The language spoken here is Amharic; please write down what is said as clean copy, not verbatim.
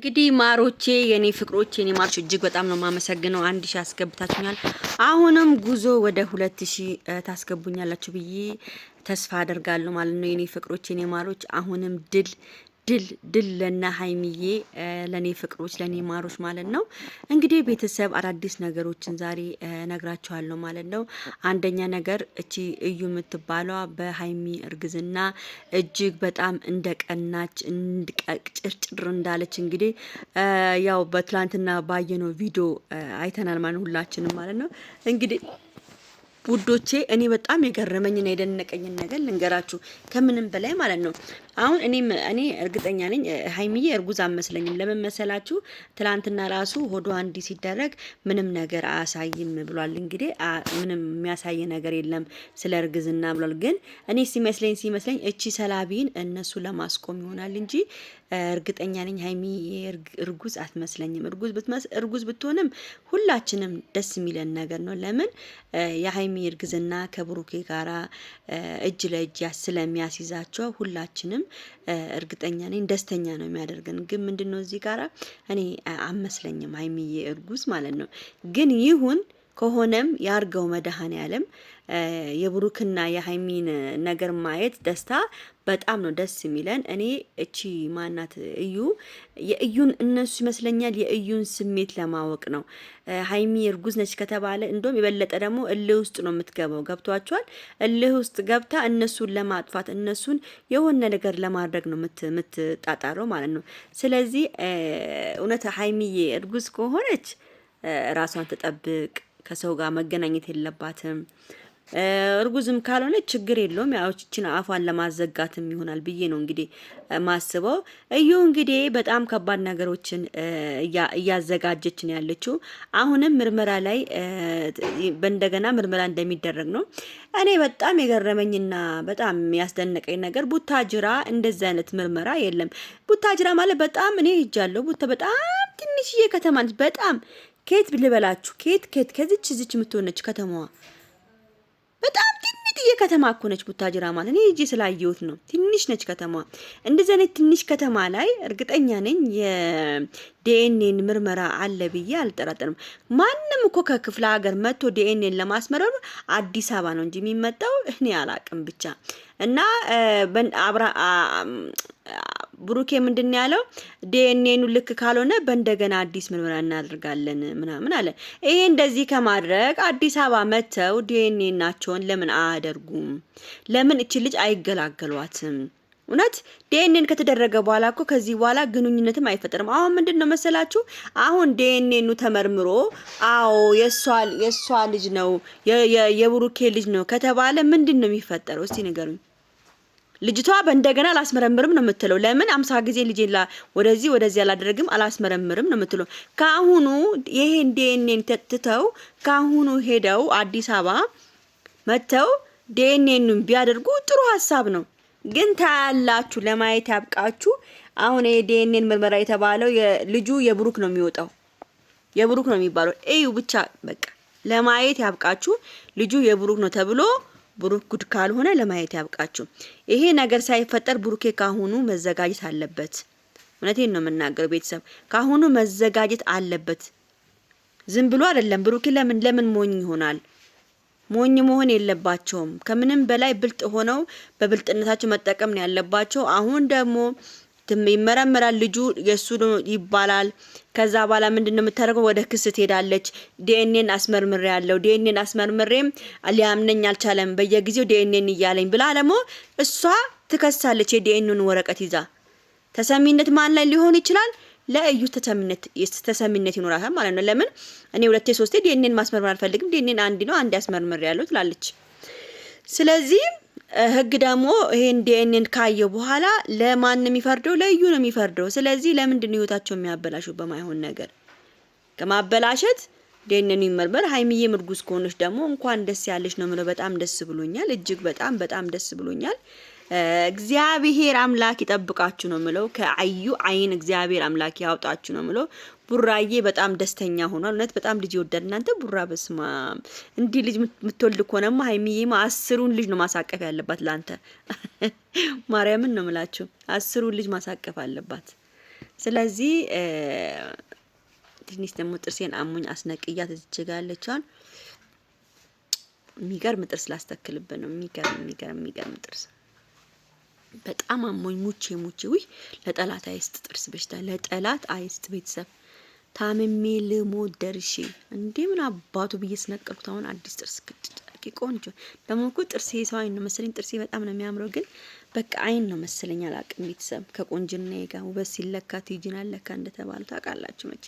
እንግዲህ ማሮቼ የኔ ፍቅሮቼ የኔ ማሮች እጅግ በጣም ነው የማመሰግነው። 1000 አስገብታችሁኛል። አሁንም ጉዞ ወደ 2000 ታስገቡኛላችሁ ብዬ ተስፋ አደርጋለሁ ማለት ነው። የኔ ፍቅሮቼ የኔ ማሮች አሁንም ድል ለና ሀይሚዬ ለኔ ፍቅሮች ለኔ ማሮች ማለት ነው። እንግዲህ ቤተሰብ አዳዲስ ነገሮችን ዛሬ ነግራችኋለሁ ማለት ነው። አንደኛ ነገር እቺ እዩ የምትባለዋ በሀይሚ እርግዝና እጅግ በጣም እንደቀናች ጭርጭር እንዳለች እንግዲህ ያው በትላንትና ባየነው ቪዲዮ አይተናል ማለት ሁላችንም ማለት ነው። እንግዲህ ውዶቼ እኔ በጣም የገረመኝና የደነቀኝን ነገር ልንገራችሁ ከምንም በላይ ማለት ነው። አሁን እኔ እርግጠኛ ነኝ ሀይሚዬ እርጉዝ አመስለኝም። ለምን መሰላችሁ? ትላንትና ራሱ ሆዷ እንዲህ ሲደረግ ምንም ነገር አያሳይም ብሏል። እንግዲህ ምንም የሚያሳይ ነገር የለም ስለ እርግዝና ብሏል። ግን እኔ ሲመስለኝ እቺ ሰላቢን እነሱ ለማስቆም ይሆናል እንጂ እርግጠኛ ነኝ ሀይሚዬ እርጉዝ አትመስለኝም። እርጉዝ ብትሆንም ሁላችንም ደስ የሚለን ነገር ነው። ለምን የሀይሚ እርግዝና ከብሩኬ ጋራ እጅ ለእጅ ስለሚያስይዛቸው ሁላችንም እርግጠኛ ነኝ ደስተኛ ነው የሚያደርገን። ግን ምንድነው እዚህ ጋራ እኔ አመስለኝም ሀይሚዬ እርጉዝ ማለት ነው። ግን ይሁን ከሆነም ያርገው መድኃኔዓለም። የብሩክና የሀይሚን ነገር ማየት ደስታ በጣም ነው ደስ የሚለን። እኔ እቺ ማናት የእዩን እነሱ ይመስለኛል የእዩን ስሜት ለማወቅ ነው። ሀይሚ እርጉዝ ነች ከተባለ እንደውም የበለጠ ደግሞ እልህ ውስጥ ነው የምትገባው። ገብቷቸዋል። እልህ ውስጥ ገብታ እነሱን ለማጥፋት እነሱን የሆነ ነገር ለማድረግ ነው የምትጣጣረው ማለት ነው። ስለዚህ እውነት ሀይሚዬ እርጉዝ ከሆነች ራሷን ትጠብቅ፣ ከሰው ጋር መገናኘት የለባትም። እርጉዝም ካልሆነ ችግር የለውም። ያው እቺን አፏን ለማዘጋትም ይሆናል ብዬ ነው እንግዲህ ማስበው። እዩ እንግዲህ በጣም ከባድ ነገሮችን እያዘጋጀች ነው ያለችው። አሁንም ምርመራ ላይ በእንደገና ምርመራ እንደሚደረግ ነው። እኔ በጣም የገረመኝና በጣም ያስደነቀኝ ነገር ቡታጅራ እንደዚህ አይነት ምርመራ የለም። ቡታጅራ ማለት በጣም እኔ ሄጃለሁ። በጣም ትንሽዬ ከተማ ነች። በጣም ከየት ልበላችሁ ከዚች የምትሆነች ከተማዋ በጣም ትንሽዬ ከተማ እኮ ነች ቡታጅራ ማለት። እኔ እጄ ስላየሁት ነው። ትንሽ ነች ከተማ። እንደዚህ አይነት ትንሽ ከተማ ላይ እርግጠኛ ነኝ የዲኤንኤን ምርመራ አለ ብዬ አልጠራጠርም። ማንም እኮ ከክፍለ ሀገር መጥቶ ዲኤንኤን ለማስመረር አዲስ አበባ ነው እንጂ የሚመጣው እኔ አላቅም ብቻ እና ብሩኬ ምንድን ያለው ዲኤንኤኑ ልክ ካልሆነ በእንደገና አዲስ ምርመራ እናደርጋለን ምናምን አለ። ይሄ እንደዚህ ከማድረግ አዲስ አበባ መተው ዲኤንኤናቸውን ለምን አያደርጉም? ለምን እቺ ልጅ አይገላገሏትም? እውነት ዲኤንኤን ከተደረገ በኋላ እኮ ከዚህ በኋላ ግንኙነትም አይፈጠርም። አሁን ምንድነው መሰላችሁ? አሁን ዲኤንኤኑ ተመርምሮ አዎ የሷ ልጅ ነው የብሩኬ ልጅ ነው ከተባለ ምንድነው የሚፈጠረው? እስቲ ንገሩኝ። ልጅቷ በእንደገና አላስመረምርም ነው የምትለው። ለምን 50 ጊዜ ልጄላ ወደዚህ አላደረግም አላስመረምርም ነው የምትለው። ካሁኑ ይሄን ዲኤንኤን ተትተው ካሁኑ ሄደው አዲስ አበባ መተው ዲኤንኤኑን ቢያደርጉ ጥሩ ሀሳብ ነው። ግን ታያላችሁ፣ ለማየት ያብቃችሁ። አሁን የዲኤንኤን ምርመራ የተባለው ልጁ የብሩክ ነው የሚወጣው፣ የብሩክ ነው የሚባለው። እዩ ብቻ በቃ ለማየት ያብቃችሁ። ልጁ የብሩክ ነው ተብሎ ብሩክ ጉድ ካልሆነ ለማየት ያብቃችሁ። ይሄ ነገር ሳይፈጠር ብሩኬ ካሁኑ መዘጋጀት አለበት። እውነቴን ነው የምናገረው ቤተሰብ፣ ካሁኑ መዘጋጀት አለበት። ዝም ብሎ አይደለም። ብሩኬ ለምን ሞኝ ይሆናል? ሞኝ መሆን የለባቸውም። ከምንም በላይ ብልጥ ሆነው በብልጥነታቸው መጠቀም ነው ያለባቸው። አሁን ደግሞ ይመረመራል። ልጁ የሱ ይባላል። ከዛ በኋላ ምንድነው የምታደርገው? ወደ ክስ ትሄዳለች። ዲኤንኤን አስመርምሬ ያለው ዲኤንኤን አስመርምሬም ሊያምነኝ አልቻለም፣ በየጊዜው ዲኤንኤን እያለኝ ብላ ደግሞ እሷ ትከሳለች። የዲኤንኤን ወረቀት ይዛ ተሰሚነት ማን ላይ ሊሆን ይችላል? ለእዩ ተሰሚነት ይኖራታል ማለት ነው። ለምን እኔ 2 3 ዲኤንኤን ማስመርመር አልፈልግም፣ ዲኤንኤን አንድ አስመርምሬ ያለው ትላለች። ስለዚህ ህግ ደግሞ ይሄን ዲኤንኤን ካየ በኋላ ለማን ነው የሚፈርደው? ለእዩ ነው የሚፈርደው። ስለዚህ ለምንድን ነው ህይወታቸው የሚያበላሹ? በማይሆን ነገር ከማበላሸት ዲኤንኤን ይመርመር። ሀይሚዬ እርጉዝ ከሆነች ደግሞ እንኳን ደስ ያለሽ ነው የምለው። በጣም ደስ ብሎኛል። እጅግ በጣም ደስ ብሎኛል። እግዚአብሔር አምላክ ይጠብቃችሁ ነው የምለው። ከአዩ አይን እግዚአብሔር አምላክ ያውጣችሁ ነው የምለው። ቡራዬ በጣም ደስተኛ ሆኗል። እውነት በጣም ልጅ ይወዳል። እናንተ ቡራ በስማ እንዲህ ልጅ የምትወልድ ከሆነማ ሀይሚዬማ 10ሩን ልጅ ነው ማሳቀፍ ያለባት ላንተ። ማርያምን ነው የምላችሁ 10ሩን ልጅ ማሳቀፍ አለባት። ስለዚህ ትንሽ ደግሞ ጥርሴን አሙኝ አስነቅያት ትችጋለቻን። የሚገርም ጥርስ ላስተክልብን ነው። የሚገርም ጥርስ በጣም አሞኝ ሙቼ ውይ ለጠላት አይስጥ ጥርስ በሽታ ለጠላት አይስጥ። ቤተሰብ ታምሜ ልሞት ደርሼ እንዴ ምን አባቱ ብዬ ስነቀልኩት። አሁን አዲስ ጥርስ ቆንጆ ደግሞ እኮ ጥርሴ ሰው አይን ነው መሰለኝ። ጥርሴ በጣም ነው የሚያምረው፣ ግን በቃ አይን ነው መሰለኝ አላቅም። ቤተሰብ ከቆንጅና ጋር ውበት ሲለካ ቲጂን አለካ እንደተባለው ታውቃላችሁ መቼ